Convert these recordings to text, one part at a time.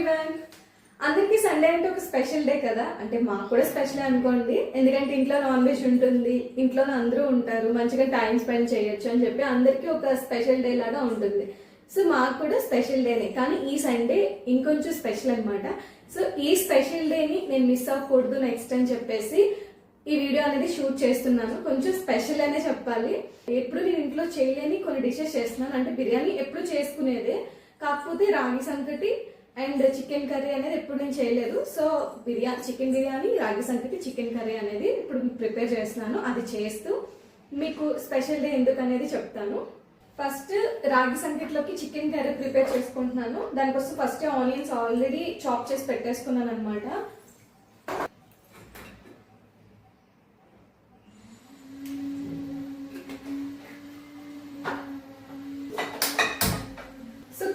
Everyone. అందరికీ Sunday అంటే ఒక స్పెషల్ డే కదా, అంటే మాకు కూడా స్పెషల్ అనుకోండి. ఎందుకంటే ఇంట్లో నాన్ వెజ్ ఉంటుంది, ఇంట్లో అందరూ ఉంటారు, మంచిగా టైం స్పెండ్ చేయొచ్చు అని చెప్పి అందరికీ ఒక స్పెషల్ డే లాగా ఉంటుంది. సో మాకు కూడా స్పెషల్ డేనే, కానీ ఈ సండే ఇంకొంచెం స్పెషల్ అనమాట. సో ఈ స్పెషల్ డేని నేను మిస్ అవ్వకూడదు నెక్స్ట్ అని చెప్పేసి ఈ వీడియో అనేది షూట్ చేస్తున్నాను. కొంచెం స్పెషల్ అనే చెప్పాలి. ఎప్పుడు నేను ఇంట్లో చేయలేని కొన్ని డిషెస్ చేస్తున్నాను. అంటే బిర్యానీ ఎప్పుడు చేసుకునేదే, కాకపోతే రాగి సంకటి అండ్ చికెన్ కర్రీ అనేది ఎప్పుడు నేను చేయలేదు. సో చికెన్ బిర్యానీ, రాగి సంకటి, చికెన్ కర్రీ అనేది ఇప్పుడు ప్రిపేర్ చేస్తున్నాను. అది చేస్తూ మీకు స్పెషల్ డే ఎందుకు అనేది చెప్తాను. ఫస్ట్ రాగి సంకటిలోకి చికెన్ కర్రీ ప్రిపేర్ చేసుకుంటున్నాను. దానికోసం ఫస్ట్ ఆనియన్స్ ఆల్రెడీ చాప్ చేసి పెట్టేసుకున్నాను అనమాట.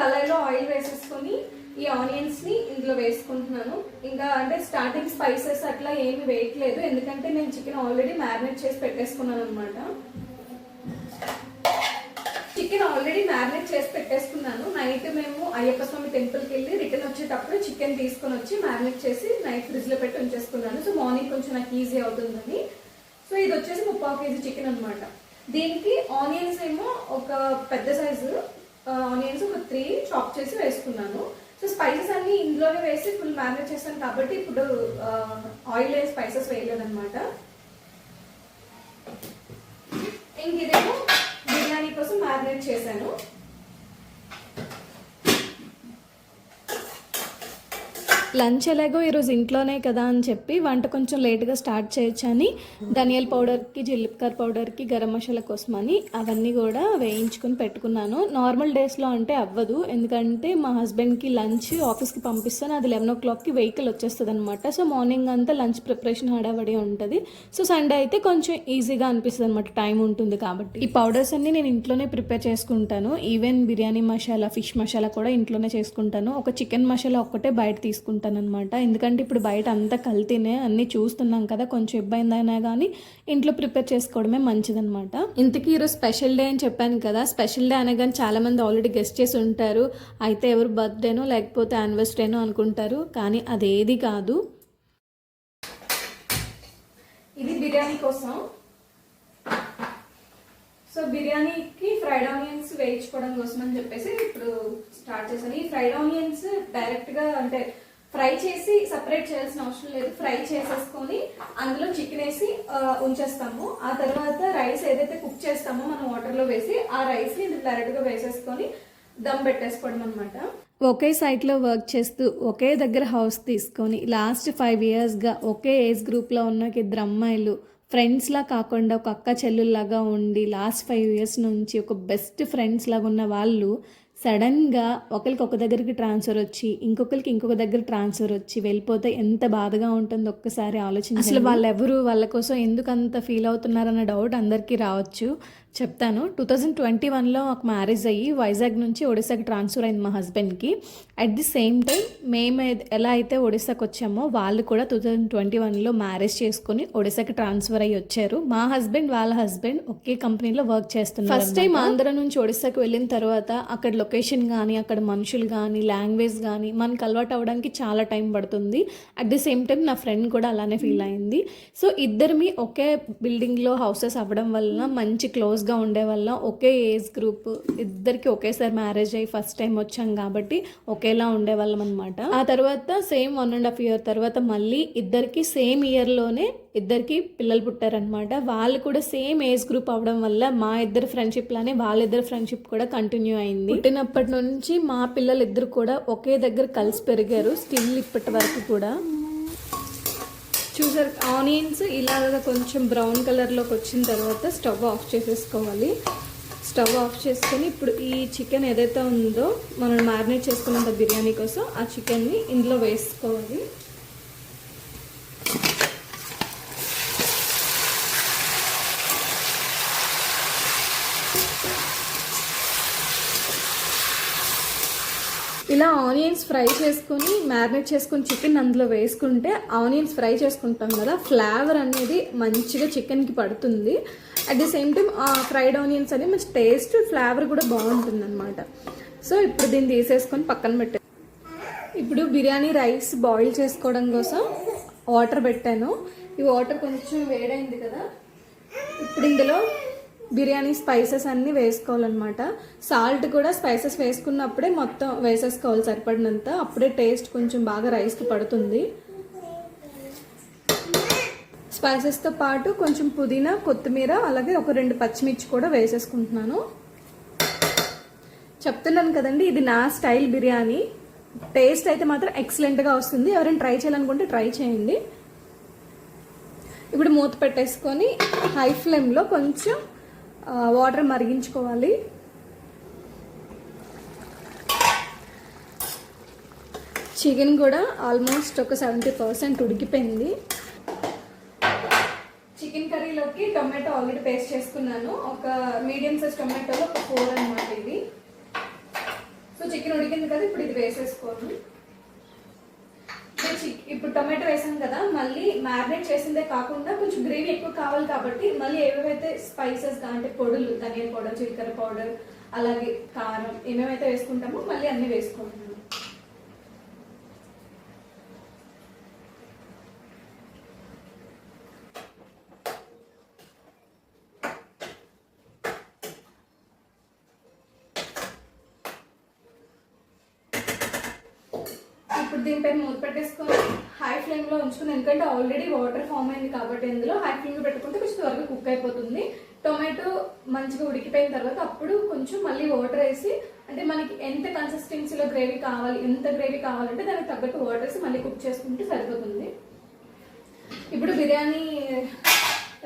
కళాయిలో ఆయిల్ వేసేసుకొని ఈ ఆనియన్స్ ని ఇందులో వేసుకుంటున్నాను. ఇంకా అంటే స్టార్టింగ్ స్పైసెస్ అట్లా ఏమి వేయట్లేదు, ఎందుకంటే నేను చికెన్ ఆల్రెడీ మ్యారినేట్ చేసి పెట్టేసుకున్నాను అనమాట. చికెన్ ఆల్రెడీ మ్యారినేట్ చేసి పెట్టేసుకున్నాను. నైట్ మేము అయ్యప్ప స్వామి టెంపుల్కి వెళ్ళి రిటర్న్ వచ్చేటప్పుడు చికెన్ తీసుకొని వచ్చి మ్యారినేట్ చేసి నైట్ ఫ్రిడ్జ్ లో పెట్టి ఉంచేసుకున్నాను. సో మార్నింగ్ కొంచెం నాకు ఈజీ అవుతుందని. సో ఇది వచ్చేసి 3/4 kg చికెన్ అనమాట. దీనికి ఆనియన్స్ ఏమో ఒక పెద్ద సైజు ఆనియన్స్ ఒక 3 చాప్ చేసి వేసుకున్నాను. సో స్పైసెస్ అన్ని ఇందులోనే వేసి ఫుల్ మ్యారినేట్ చేస్తాను కాబట్టి ఇప్పుడు ఆయిల్ వేసి స్పైసెస్ వేయలేదన్నమాట. ఇంక ఇదేమో బిర్యానీ కోసం మ్యారినేట్ చేశాను. లంచ్ ఎలాగో ఈరోజు ఇంట్లోనే కదా అని చెప్పి వంట కొంచెం లేట్గా స్టార్ట్ చేయొచ్చు అని ధనియాల పౌడర్కి, జీలకర్ర పౌడర్కి, గరం మసాలా కోసమని అవన్నీ కూడా వేయించుకొని పెట్టుకున్నాను. నార్మల్ డేస్లో అంటే అవ్వదు, ఎందుకంటే మా హస్బెండ్కి లంచ్ ఆఫీస్కి పంపిస్తాను. అది 11 o'clockకి వెహికల్ వచ్చేస్తుంది అనమాట. సో మార్నింగ్ అంతా లంచ్ ప్రిపరేషన్ హడావడి ఉంటుంది. సో సండే అయితే కొంచెం ఈజీగా అనిపిస్తుంది అనమాట, టైం ఉంటుంది కాబట్టి. ఈ పౌడర్స్ అన్ని నేను ఇంట్లోనే ప్రిపేర్ చేసుకుంటాను. ఈవెన్ బిర్యానీ మసాలా, ఫిష్ మసాలా కూడా ఇంట్లోనే చేసుకుంటాను. ఒక చికెన్ మసాలా ఒక్కటే బయట తీసుకుంటాను అనమాట. ఎందుకంటే ఇప్పుడు బయట అంతా కల్తీనే, అన్ని చూస్తున్నాం కదా, కొంచెం ఇబ్బంది అయినా కానీ ఇంట్లో ప్రిపేర్ చేసుకోవడమే మంచిదనమాట. ఇంతకీ ఈరోజు స్పెషల్ డే అని చెప్పాను కదా. స్పెషల్ డే అనగానే చాలా మంది ఆల్రెడీ గెస్ట్ చేసి ఉంటారు. అయితే ఎవరు బర్త్డేనో లేకపోతే యానివర్సరీనో అనుకుంటారు, కానీ అదేది కాదు. ఇది బిర్యానీ కోసం. సో బిర్యానీకి ఫ్రైడ్ ఆనియన్స్ వేయించుకోవడం కోసం అని చెప్పేసి ఇప్పుడు స్టార్ట్ చేశాను. ఈ ఫ్రైడ్ ఆనియన్స్ డైరెక్ట్ గా అంటే ఫ్రై చేసి సపరేట్ చేయాల్సిన అవసరం లేదు. ఫ్రై చేసేసుకొని అందులో చికెన్ వేసి ఉంచేస్తాము. ఆ తర్వాత రైస్ ఏదైతే కుక్ చేస్తామో మనం వాటర్ లో వేసి ఆ రైస్ ని డైరెక్ట్ గా వేసేసుకొని దమ్ పెట్టేసుకోవడం అనమాట. ఒకే సైట్లో వర్క్ చేస్తూ ఒకే దగ్గర హౌస్ తీసుకొని లాస్ట్ 5 yearsగా ఒకే ఏజ్ గ్రూప్లో ఉన్న 2 అమ్మాయిలు ఫ్రెండ్స్లా కాకుండా ఒక అక్క చెల్లుల్లాగా ఉండి లాస్ట్ 5 years నుంచి ఒక బెస్ట్ ఫ్రెండ్స్ లాగా ఉన్న వాళ్ళు సడన్గా ఒకరికి ఒక దగ్గరికి ట్రాన్స్ఫర్ వచ్చి ఇంకొకరికి ఇంకొక దగ్గర ట్రాన్స్ఫర్ వచ్చి వెళ్ళిపోతే ఎంత బాధగా ఉంటుందో ఒక్కసారి ఆలోచించి. అసలు వాళ్ళెవరు, వాళ్ళ కోసం ఎందుకు అంత ఫీల్ అవుతున్నారన్న డౌట్ అందరికీ రావచ్చు. చెప్తాను. 2021లో ఒక మ్యారేజ్ అయ్యి వైజాగ్ నుంచి ఒడిశాకి ట్రాన్స్ఫర్ అయింది మా హస్బెండ్కి. అట్ ది సేమ్ టైం మేము ఎలా అయితే ఒడిశాకి వచ్చామో వాళ్ళు కూడా 2021లో మ్యారేజ్ చేసుకుని ఒడిశాకి ట్రాన్స్ఫర్ అయ్యి వచ్చారు. మా హస్బెండ్ వాళ్ళ హస్బెండ్ ఒకే కంపెనీలో వర్క్ చేస్తున్నారు. ఫస్ట్ టైం ఆంధ్ర నుంచి ఒడిశాకి వెళ్ళిన తర్వాత అక్కడ లొకేషన్ కానీ, అక్కడ మనుషులు కానీ, లాంగ్వేజ్ కానీ మనకు అలవాటు అవ్వడానికి చాలా టైం పడుతుంది. అట్ ది సేమ్ టైం నా ఫ్రెండ్ కూడా అలానే ఫీల్ అయింది. సో ఇద్దరిమి ఒకే బిల్డింగ్లో హౌసెస్ అవ్వడం వల్ల మంచి క్లోజ్గా ఉండే వల్ల ఒకే ఏజ్ గ్రూప్, ఇద్దరికి ఒకేసారి మ్యారేజ్ అయ్యి ఫస్ట్ టైం వచ్చాం కాబట్టి ఒకేలా ఉండేవాళ్ళం అనమాట. ఆ తర్వాత సేమ్ 1.5 year తర్వాత మళ్ళీ ఇద్దరికి సేమ్ ఇయర్లోనే ఇద్దరికి పిల్లలు పుట్టారనమాట. వాళ్ళు కూడా సేమ్ ఏజ్ గ్రూప్ అవ్వడం వల్ల మా ఇద్దరు ఫ్రెండ్షిప్ లానే వాళ్ళిద్దరు ఫ్రెండ్షిప్ కూడా కంటిన్యూ అయింది. పుట్టినప్పటి నుంచి మా పిల్లలు ఇద్దరు కూడా ఒకే దగ్గర కలిసి పెరిగారు, స్టిల్ ఇప్పటి వరకు కూడా. చూసారు, ఆనియన్స్ ఇలాగా కొంచెం బ్రౌన్ కలర్లోకి వచ్చిన తర్వాత స్టవ్ ఆఫ్ చేసేసుకోవాలి. స్టవ్ ఆఫ్ చేసుకొని ఇప్పుడు ఈ చికెన్ ఏదైతే ఉందో మనం మ్యారినేట్ చేసుకున్నంత బిర్యానీ కోసం ఆ చికెన్ని ఇందులో వేసుకోవాలి. ఇలా ఆనియన్స్ ఫ్రై చేసుకొని మ్యారినేట్ చేసుకొని చికెన్ అందులో వేసుకుంటే ఆనియన్స్ ఫ్రై చేసుకుంటాం కదా, ఫ్లేవర్ అనేది మంచిగా చికెన్కి పడుతుంది. అట్ ది సేమ్ టైం ఆ ఫ్రైడ్ ఆనియన్స్ అనేది మంచి టేస్ట్, ఫ్లేవర్ కూడా బాగుంటుంది అనమాట. సో ఇప్పుడు దీన్ని తీసేసుకొని పక్కన పెట్టే ఇప్పుడు బిర్యానీ రైస్ బాయిల్ చేసుకోవడం కోసం వాటర్ పెట్టాను. ఈ వాటర్ కొంచెం వేడైంది కదా, ఇప్పుడు ఇందులో బిర్యానీ స్పైసెస్ అన్నీ వేసుకోవాలన్నమాట. సాల్ట్ కూడా స్పైసెస్ వేసుకున్నప్పుడే మొత్తం వేసేసుకోవాలి సరిపడినంత, అప్పుడే టేస్ట్ కొంచెం బాగా రైస్కి పడుతుంది. స్పైసెస్తో పాటు కొంచెం పుదీనా, కొత్తిమీర, అలాగే ఒక 2 పచ్చిమిర్చి కూడా వేసేసుకుంటున్నాను. చెప్తున్నాను కదండి, ఇది నా స్టైల్ బిర్యానీ. టేస్ట్ అయితే మాత్రం ఎక్సలెంట్గా వస్తుంది. ఎవరైనా ట్రై చేయాలనుకుంటే ట్రై చేయండి. ఇప్పుడు మూత పెట్టేసుకొని హై ఫ్లేమ్లో కొంచెం వాటర్ మరిగించుకోవాలి. చికెన్ కూడా ఆల్మోస్ట్ ఒక 70% ఉడికిపోయింది. చికెన్ కర్రీలోకి టొమాటో ఆల్రెడీ పేస్ట్ చేసుకున్నాను. ఒక మీడియం సైజ్ టొమాటోలో ఒక 4 అన్నమాట ఇది. సో చికెన్ ఉడికింది కదా, ఇప్పుడు ఇది వేసేసుకోను. ఇప్పుడు టొమాటో వేసాం కదా, మళ్ళీ మ్యారినేట్ చేసిందే కాకుండా కొంచెం గ్రేవీ ఎక్కువ కావాలి కాబట్టి మళ్ళీ ఏవేవైతే స్పైసెస్ అంటే పొడులు, ధనియా పౌడర్, జీలకర్ర పౌడర్, అలాగే కారం ఏమేమైతే వేసుకుంటామో మళ్ళీ అన్నీ వేసుకుంటున్నాను. ఇప్పుడు దీనిపైన మూత పెట్టేసుకొని హై ఫ్లేమ్లో ఉంచుకుని, ఎందుకంటే ఆల్రెడీ వాటర్ ఫామ్ అయింది కాబట్టి ఇందులో హై ఫ్లేమ్లో పెట్టుకుంటే కొంచెం త్వరగా కుక్ అయిపోతుంది. టొమాటో మంచిగా ఉడికిపోయిన తర్వాత అప్పుడు కొంచెం మళ్ళీ వాటర్ వేసి, అంటే మనకి ఎంత కన్సిస్టెన్సీలో గ్రేవీ కావాలి, ఎంత గ్రేవీ కావాలంటే దానికి తగ్గట్టు వాటర్ వేసి మళ్ళీ కుక్ చేసుకుంటే సరిపోతుంది. ఇప్పుడు బిర్యానీ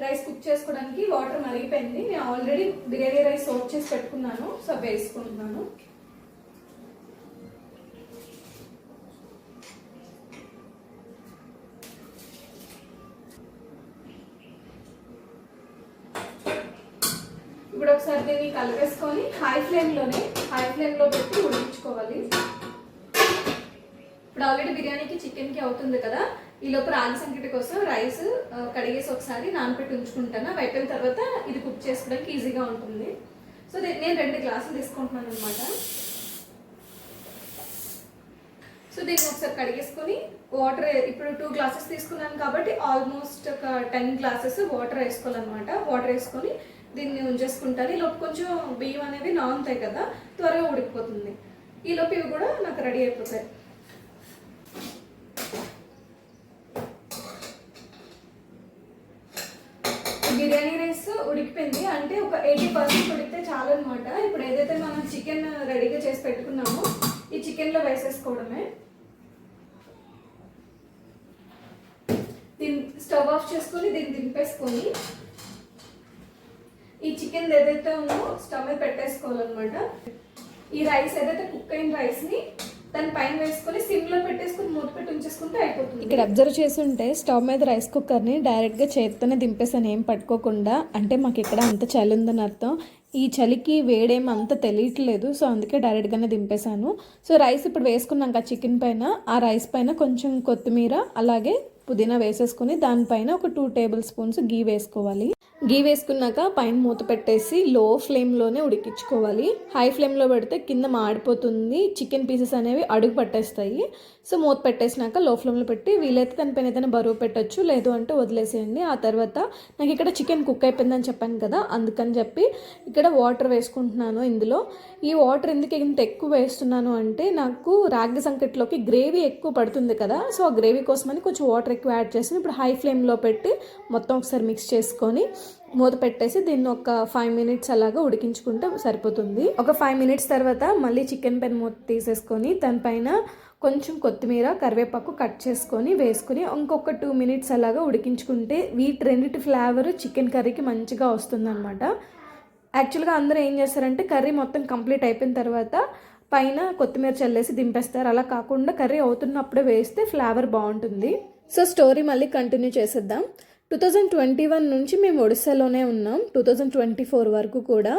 రైస్ కుక్ చేసుకోవడానికి వాటర్ మరిగిపోయింది. నేను ఆల్రెడీ బిర్యానీ రైస్ సోక్ చేసి పెట్టుకున్నాను, సో వేసుకుంటున్నాను. ఇప్పుడు ఒకసారి దీన్ని కలిపేసుకొని హై ఫ్లేమ్లో పెట్టి ఉడికించుకోవాలి. ఇప్పుడు ఆల్రెడీ బిర్యానీకి చికెన్కి అవుతుంది కదా, ఈలోపు రాగి సంకటి కోసం రైస్ కడిగేసి ఒకసారి నానబెట్టి ఉంచుకుంటాను. అవి అయిపోయిన తర్వాత ఇది కుక్ చేసుకోవడానికి ఈజీగా ఉంటుంది. సో నేను 2 గ్లాసులు తీసుకుంటున్నాను అనమాట. సో దీన్ని ఒకసారి కడిగేసుకొని వాటర్, ఇప్పుడు 2 గ్లాసెస్ తీసుకున్నాను కాబట్టి ఆల్మోస్ట్ ఒక 10 గ్లాసెస్ వాటర్ వేసుకోవాలన్నమాట. వాటర్ వేసుకొని దీన్ని ఉంచేసుకుంటాను. ఈలోపు కొంచెం బియ్యం అనేవి నానుతాయి కదా, త్వరగా ఉడికిపోతుంది. ఈలోపు ఇవి కూడా నాకు రెడీ అయిపోతాయి. బిర్యానీ రైస్ ఉడికిపోయింది, అంటే ఒక 80% ఉడికితే చాలు అనమాట. ఇప్పుడు ఏదైతే మనం చికెన్ రెడీగా చేసి పెట్టుకున్నామో ఈ చికెన్లో వేసేసుకోవడమే. దీన్ని స్టవ్ ఆఫ్ చేసుకొని దీన్ని దింపేసుకొని ఈ చికెన్ ఏదైతే ఉందో స్టవ్ మీద పెట్టేసుకోవాలన్నమాట. ఈ రైస్ ఏదైతే కుక్ అయిన రైస్ని దాని పైన వేసుకొని సిమ్లో పెట్టేసుకొని మూత పెట్టి ఉంచేసుకుంటే అయిపోతుంది. ఇక్కడ అబ్జర్వ్ చేస్తుంటే స్టవ్ మీద రైస్ కుక్కర్ని డైరెక్ట్గా చేత్తోనే దింపేసాను, ఏం పట్టుకోకుండా. అంటే మాకు ఇక్కడ అంత చలి ఉందని అర్థం. ఈ చలికి వేడేం అంత తెలియట్లేదు, సో అందుకే డైరెక్ట్గానే దింపేశాను. సో రైస్ ఇప్పుడు వేసుకున్నాక చికెన్ పైన, ఆ రైస్ పైన కొంచెం కొత్తిమీర అలాగే పుదీనా వేసేసుకొని దానిపైన ఒక 2 టేబుల్ స్పూన్స్ గీ వేసుకోవాలి. గీ వేసుకున్నాక పైన మూత పెట్టేసి లో ఫ్లేమ్లోనే ఉడికించుకోవాలి. హై ఫ్లేమ్లో పెడితే కింద మాడిపోతుంది, చికెన్ పీసెస్ అనేవి అడుగు పట్టేస్తాయి. సో మూత పెట్టేసినాక లో ఫ్లేమ్లో పెట్టి వీలైతే దానిపైన ఏదైనా బరువు పెట్టచ్చు, లేదు అంటే వదిలేసేయండి. ఆ తర్వాత నాకు ఇక్కడ చికెన్ కుక్ అయిపోయిందని చెప్పాను కదా, అందుకని చెప్పి ఇక్కడ వాటర్ వేసుకుంటున్నాను. ఇందులో ఈ వాటర్ ఎందుకు ఇంత ఎక్కువ వేస్తున్నాను అంటే, నాకు రాగి సంకట్లోకి గ్రేవీ ఎక్కువ పడుతుంది కదా, సో ఆ గ్రేవీ కోసమని కొంచెం వాటర్ ఎక్కువ యాడ్ చేసి ఇప్పుడు హై ఫ్లేమ్లో పెట్టి మొత్తం ఒకసారి మిక్స్ చేసుకొని మూత పెట్టేసి దీన్ని ఒక 5 మినిట్స్ అలాగా ఉడికించుకుంటే సరిపోతుంది. ఒక 5 మినిట్స్ తర్వాత మళ్ళీ చికెన్ పైన మూత తీసేసుకొని దానిపైన కొంచెం కొత్తిమీర, కరివేపాకు కట్ చేసుకొని వేసుకుని ఇంకొక 2 మినిట్స్ అలాగా ఉడికించుకుంటే వీటి రెండింటి ఫ్లేవర్ చికెన్ కర్రీకి మంచిగా వస్తుందన్నమాట. యాక్చువల్గా అందరూ ఏం చేస్తారంటే కర్రీ మొత్తం కంప్లీట్ అయిపోయిన తర్వాత పైన కొత్తిమీర చల్లేసి దింపేస్తారు. అలా కాకుండా కర్రీ అవుతున్నప్పుడే వేస్తే ఫ్లేవర్ బాగుంటుంది. సో స్టోరీ మళ్ళీ కంటిన్యూ చేసేద్దాం. 2021 నుంచి మేము ఒడిస్సాలోనే ఉన్నాం, 2024 వరకు కూడా.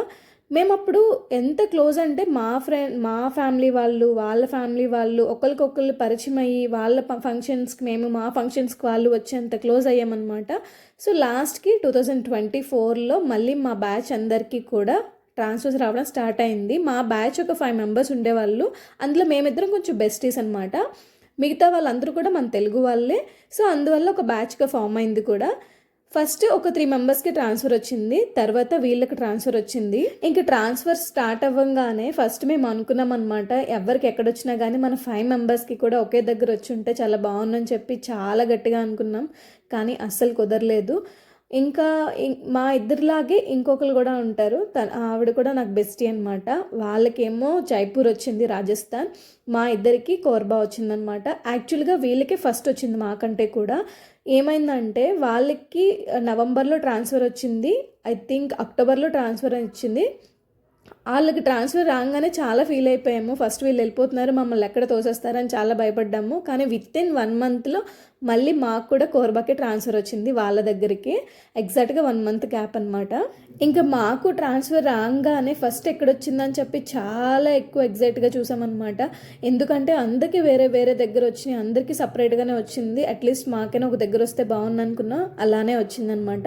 మేము అప్పుడు ఎంత క్లోజ్ అంటే మా ఫ్యామిలీ వాళ్ళు, వాళ్ళ ఫ్యామిలీ వాళ్ళు ఒకరికొకళ్ళు పరిచయం అయ్యి వాళ్ళ ఫంక్షన్స్కి మేము, మా ఫంక్షన్స్కి వాళ్ళు వచ్చేంత క్లోజ్ అయ్యామన్నమాట. సో లాస్ట్కి 2024లో మళ్ళీ మా బ్యాచ్ అందరికీ కూడా ట్రాన్స్ఫర్స్ రావడం స్టార్ట్ అయింది. మా బ్యాచ్ ఒక 5 మెంబర్స్ ఉండేవాళ్ళు. అందులో మేమిద్దరం కొంచెం బెస్టీస్ అనమాట. మిగతా వాళ్ళందరూ కూడా మన తెలుగు వాళ్ళే. సో అందువల్ల ఒక బ్యాచ్గా ఫామ్ అయింది కూడా. ఫస్ట్ ఒక 3 మెంబర్స్కి ట్రాన్స్ఫర్ వచ్చింది, తర్వాత వీళ్ళకి ట్రాన్స్ఫర్ వచ్చింది. ఇంకా ట్రాన్స్ఫర్ స్టార్ట్ అవ్వగానే ఫస్ట్ మేము అనుకున్నాం అనమాట, ఎవరికి ఎక్కడొచ్చినా కానీ మన 5 మెంబర్స్కి కూడా ఒకే దగ్గర వచ్చి ఉంటే చాలా బాగుందని చెప్పి చాలా గట్టిగా అనుకున్నాం. కానీ అస్సలు కుదరలేదు. ఇంకా మా ఇద్దరిలాగే ఇంకొకరు కూడా ఉంటారు, ఆవిడ కూడా నాకు బెస్టీ అనమాట. వాళ్ళకేమో జైపూర్ వచ్చింది, రాజస్థాన్. మా ఇద్దరికి కోర్బా వచ్చిందనమాట. యాక్చువల్గా వీళ్ళకే ఫస్ట్ వచ్చింది మాకంటే కూడా. ఏమైందంటే వాళ్ళకి నవంబర్లో ట్రాన్స్ఫర్ వచ్చింది, ఐ థింక్ అక్టోబర్లో ట్రాన్స్ఫర్ వచ్చింది. వాళ్ళకి ట్రాన్స్ఫర్ రాగానే చాలా ఫీల్ అయిపోయాము. ఫస్ట్ వీళ్ళు వెళ్ళిపోతున్నారు, మమ్మల్ని ఎక్కడ తోసేస్తారని చాలా భయపడ్డాము. కానీ విత్ ఇన్ 1 మంత్లో మళ్ళీ మాకు కూడా కోర్బాకి ట్రాన్స్ఫర్ వచ్చింది, వాళ్ళ దగ్గరికి. ఎగ్జాక్ట్గా 1 మంత్ గ్యాప్ అనమాట. ఇంకా మాకు ట్రాన్స్ఫర్ రాగానే ఫస్ట్ ఎక్కడొచ్చిందని చెప్పి చాలా ఎక్కువ ఎగ్జైట్గా చూసామన్నమాట. ఎందుకంటే అందరికీ వేరే వేరే దగ్గర వచ్చినాయి, అందరికీ సపరేట్గానే వచ్చింది. అట్లీస్ట్ మాకైనా ఒక దగ్గర వస్తే బాగుంది అనుకున్నాం, అలానే వచ్చిందనమాట.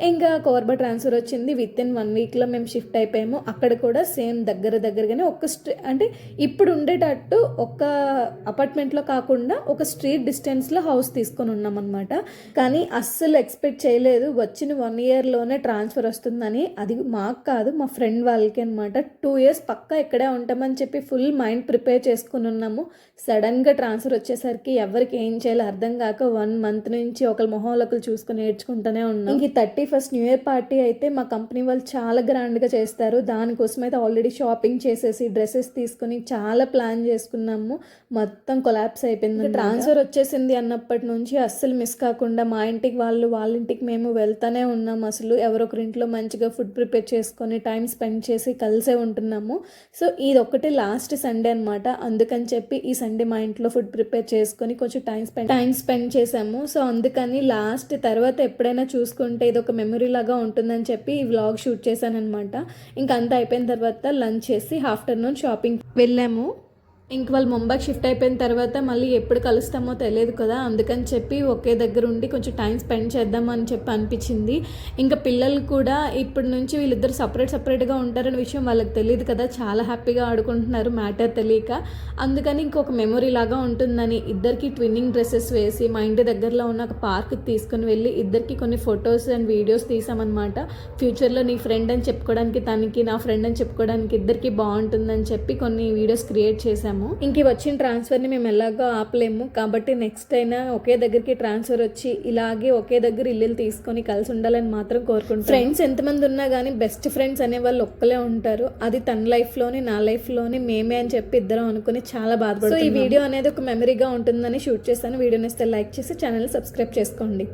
ఇంకా కోర్బా ట్రాన్స్ఫర్ వచ్చింది. విత్ ఇన్ 1 వీక్లో మేము షిఫ్ట్ అయిపోయాము. అక్కడ కూడా సేమ్ దగ్గరగానే అంటే ఇప్పుడు ఉండేటట్టు ఒక అపార్ట్మెంట్లో కాకుండా ఒక స్ట్రీట్ డిస్టెన్స్లో హౌస్ తీసుకొని ఉన్నాం అనమాట. కానీ అస్సలు ఎక్స్పెక్ట్ చేయలేదు వచ్చిన 1 ఇయర్లోనే ట్రాన్స్ఫర్ వస్తుందని. అది మాకు కాదు, మా ఫ్రెండ్ వాళ్ళకి అనమాట. 2 ఇయర్స్ పక్కా ఇక్కడే ఉంటామని చెప్పి ఫుల్ మైండ్ ప్రిపేర్ చేసుకుని ఉన్నాము. సడన్గా ట్రాన్స్ఫర్ వచ్చేసరికి ఎవరికి ఏం చేయాలో అర్థం కాక 1 మంత్ నుంచి ఒకరి మొహంలోకలు చూసుకుని నేర్చుకుంటూనే ఉన్నాం. ఇంక 31st న్యూ ఇయర్ పార్టీ అయితే మా కంపెనీ వాళ్ళు చాలా గ్రాండ్గా చేస్తారు. దానికోసం అయితే ఆల్రెడీ షాపింగ్ చేసేసి డ్రెస్సెస్ తీసుకుని చాలా ప్లాన్ చేసుకున్నాము. మొత్తం కొలాప్స్ అయిపోయింది. ట్రాన్స్ఫర్ వచ్చేసింది అన్నప్పటి నుంచి అస్సలు మిస్ కాకుండా మా ఇంటికి వాళ్ళ ఇంటికి మేము వెళ్తానే ఉన్నాము. అసలు ఎవరొకరి ఇంట్లో మంచిగా ఫుడ్ ప్రిపేర్ చేసుకొని టైం స్పెండ్ చేసి కలిసే ఉంటున్నాము. సో ఇది ఒకటి లాస్ట్ సండే అనమాట. అందుకని చెప్పి ఈ సండే మా ఇంట్లో ఫుడ్ ప్రిపేర్ చేసుకొని కొంచెం టైం స్పెండ్ చేసాము. సో అందుకని లాస్ట్ తర్వాత ఎప్పుడైనా చూసుకుంటే ఇది ఒక మెమరీ లాగా ఉంటుందని చెప్పి ఈ వ్లాగ్ షూట్ చేశాను అనమాట. ఇంకా అంతా అయిపోయిన తర్వాత లంచ్ చేసి ఆఫ్టర్నూన్ షాపింగ్ వెళ్ళాము. ఇంక వాళ్ళు ముంబైకి షిఫ్ట్ అయిపోయిన తర్వాత మళ్ళీ ఎప్పుడు కలుస్తామో తెలియదు కదా, అందుకని చెప్పి ఒకే దగ్గర ఉండి కొంచెం టైం స్పెండ్ చేద్దామని చెప్పి అనిపించింది. ఇంకా పిల్లలు కూడా ఇప్పటి నుంచి వీళ్ళిద్దరు సపరేట్గా ఉంటారనే విషయం వాళ్ళకి తెలియదు కదా, చాలా హ్యాపీగా ఆడుకుంటున్నారు మ్యాటర్ తెలియక. అందుకని ఇంకొక మెమొరీ లాగా ఉంటుందని ఇద్దరికి ట్విన్నింగ్ డ్రెస్సెస్ వేసి మా ఇంటి దగ్గరలో ఉన్న ఒక పార్క్కి తీసుకుని వెళ్ళి ఇద్దరికి కొన్ని ఫొటోస్ అండ్ వీడియోస్ తీసామన్నమాట. ఫ్యూచర్లో నీ ఫ్రెండ్ అని చెప్పుకోవడానికి, తనకి నా ఫ్రెండ్ అని చెప్పుకోవడానికి ఇద్దరికి బాగుంటుందని చెప్పి కొన్ని వీడియోస్ క్రియేట్ చేసాము. ఇంక వచ్చిన ట్రాన్స్ఫర్ని మేము ఎలాగో ఆపలేము కాబట్టి నెక్స్ట్ అయినా ఒకే దగ్గరికి ట్రాన్స్ఫర్ వచ్చి ఇలాగే ఒకే దగ్గర ఇల్లు తీసుకొని కలిసి ఉండాలని మాత్రం కోరుకుంటాం. ఫ్రెండ్స్ ఎంతమంది ఉన్నా కానీ బెస్ట్ ఫ్రెండ్స్ అనే వాళ్ళు ఒక్కలే ఉంటారు. అది తన లైఫ్లోని నా లైఫ్లోని మేమే అని చెప్పి ఇద్దరం అనుకుని చాలా బాధపడుతున్నాం. సో ఈ వీడియో అనేది ఒక మెమరీగా ఉంటుందని షూట్ చేశాను. వీడియోని ఇస్తే లైక్ చేసి ఛానల్ సబ్స్క్రైబ్ చేసుకోండి.